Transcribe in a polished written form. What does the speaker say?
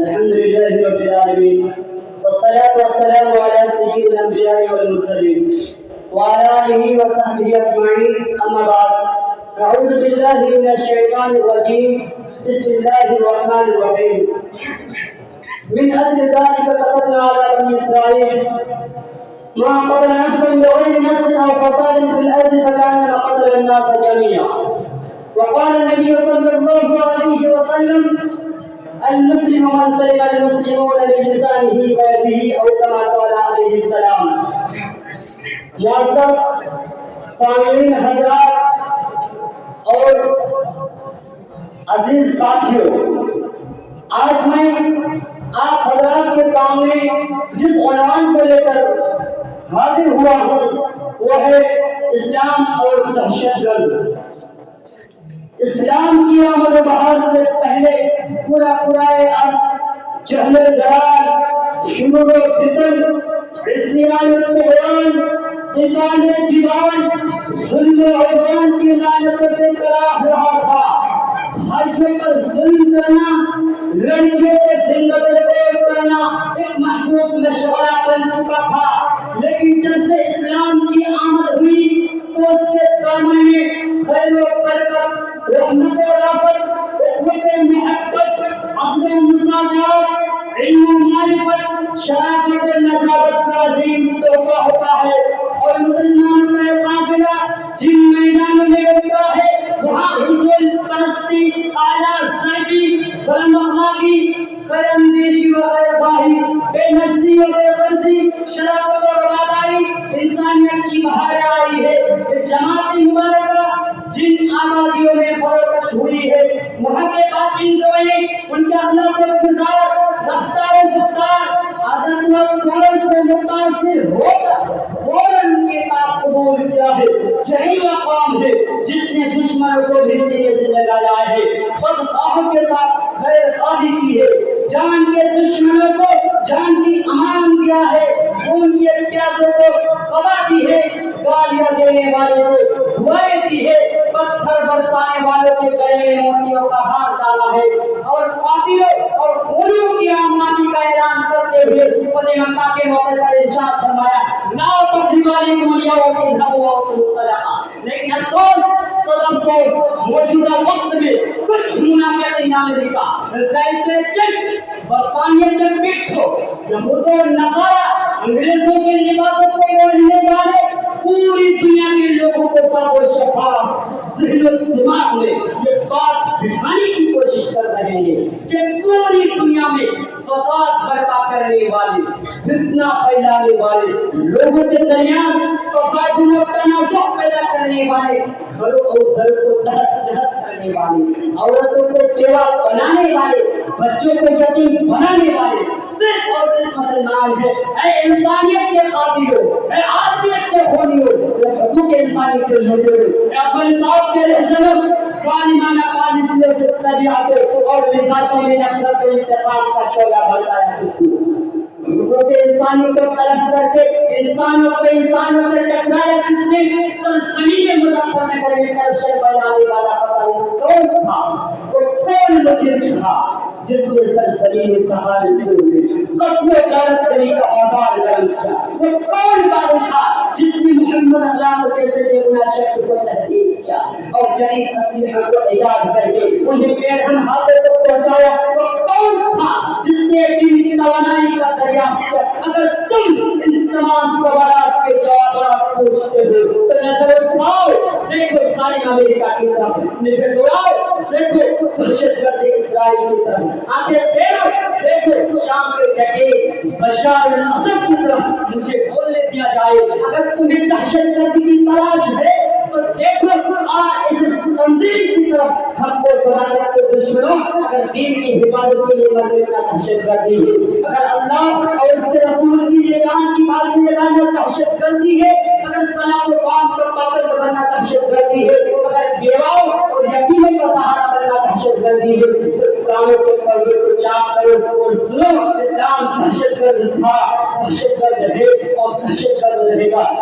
الحمد لله رب العالمين، والصلاة والسلام على سيد الأنبياء والمرسلين وعلى آله وصحبه أجمعين. أما بعد، أعوذ بالله من الشيطان الرجيم. بسم الله الرحمن الرحيم. من أجل ذلك كتبنا على بني إسرائيل ما قتل نفسا بغير نفس أو فساد في الأرض فكأنما قتل الناس جميعا. وقال النبي صلى الله عليه وسلم: المسلم من سلم المسلمون بلسانه ويده، او كما قال علیہ السلام. معزز سامعین حضرات اور عزیز ساتھیوں، آج میں آپ حضرات کے سامنے جس عنوان کو لے کر حاضر ہوا ہوں وہ ہے اسلام اور دہشت گرد. اسلام کی آمد و بہار سے پہلے پورا جہل جلال، شرور و فتن، عصیان و طغیان، قتال جبال، ظلم و عدوان کی لعنتوں سے گراہ رہا تھا. حاجیوں پر ظلم کرنا، لڑکیوں کے زندگی کو کرنا ایک محبوب مشورہ بن چکا تھا. لیکن جب سے اسلام کی آمد ہوئی تو اس کے دامن میں خیر و برکت، رحمت و رافت، قوت محبت، عقل و مساوات، علم و معرفت، شرافت و نجابت کا عظیم تحفہ ہوتا ہے. اور مسلمانوں کا قافلہ جن میدانوں میں ہوتا ہے وہاں حصول پرستی، اعلیٰ ذاتی، بلند اخلاقی، خیر اندیشی و خیر خواہی، بے نفسی و بے غرضی، شرافت و رواداری انسانیت کی بہار آئی ہے. جماعت مبارکہ جن آبادیوں میں فروخت ہوئی ہے وہاں کے باشندوں نے ان کے اخلاق و کردار، رفتار و گفتار، عادت و قول سے متاثر ہو کر فوراً کے ساتھ قبول کیا ہے. یہی وہ قوم ہے جس نے دشمنوں کو بھی سینے سے لگایا ہے، بدخواہوں کے ساتھ خیر خواہی کی ہے، جان کے دشمنوں کو جان کی امان دیا ہے، خون کے پیاسوں کو خبا دی ہے، گالیاں دینے والے کو دعائیں دی ہے، پتھر برسانے والوں کے گلے میں موتیوں کا ہار ڈالا ہے، اور قاتلوں اور خونیوں کی آمادی کا اعلان کرتے ہوئے فتح مکہ کے موقع پر ارشاد فرمایا: لا تقربوا علیکم اليوم اذهبوا وانتم طلقاء. لیکن افسوس صدم کو موجودہ وقت میں کچھ منافقین امریکہ، برطانیہ کے پٹھوں، یہود و نصارہ، انگریزوں کے لباسوں کو اوڑھنے والے پوری دنیا کے لوگوں کو صاف و شفاف ذہن و دماغ میں یہ بات بٹھانے کی کوشش کر رہے ہیں کہ پوری دنیا میں فساد برپا کرنے والے، فتنہ پھیلانے والے، لوگوں کے درمیان تفاضل و تنازع پیدا کرنے والے، گھروں اور گھر کو تہس نہس کرنے والے، عورتوں کو بیوہ بنانے والے، بچوں کو یتیم بنانے والے صرف اور صرف مسلمان ہیں. اے انسانیت کے قاتلوں، اے آدمیت کے خونیوں، اے حقوق انسانی کے لوٹوں، اے افغانستان کے رہنما، ظالمانہ پالیسیوں سے طبیعتوں اور مزاجوں میں نفرت و انتقام کا شعلہ بھڑکایا کس نے؟ حقوق انسانی کو طلب کر کے انسانوں کو انسانوں سے ٹکرایا کس نے؟ زمین مظفر نگر میں کرشن پھیلانے والا پتہ نہیں کون تھا؟ وہ کون مجرم تھا جس نے سرزمین سہارے چھوڑے قتل و غارت کری کا آباد کرم کیا؟ وہ کون بادل تھا جس نے محمد اللہ کو جیسے بے شخص کو تحقیق کیا اور جدید اسلحہ کو ایجاد کر کے انہیں بےرحم ہاتھوں تک پہنچایا؟ وہ کون تھا جس نے اپنی توانائی کا دریافت کیا؟ اگر تم ان تمام سوالات کے جوابات پوچھتے ہو تو نظر اٹھاؤ، دیکھو ظالم امریکہ کی طرف، نظر دوڑاؤ، دیکھو دہشت گرد اسرائیل کی طرف، آنکھیں پھیرو، دیکھو شام کے ڈکیت بشار الاسد کی طرف. مجھے بولنے دیا جائے، اگر تمہیں دہشت گردی کی تلاش ہے تو دیکھو اس تنظیم کی طرف. ہم کو برادر کے دشمنوں، اگر دین کی حفاظت کے لیے مرنے کا دہشت گردی ہے، اگر اللہ اور اس کے رسول کی یہ جان کی بات لگانا دہشت گردی ہے، اگر صلاح و قام پر پابند بننا دہشت گردی ہے، اگر بیواؤں اور یتیموں کا سہارا بننا دہشت گردی ہے، تو کاموں کے پردے کو چاک کرو اور سنو، اسلام دہشت گرد تھا، دہشت گرد ہے اور دہشت گرد رہے گا.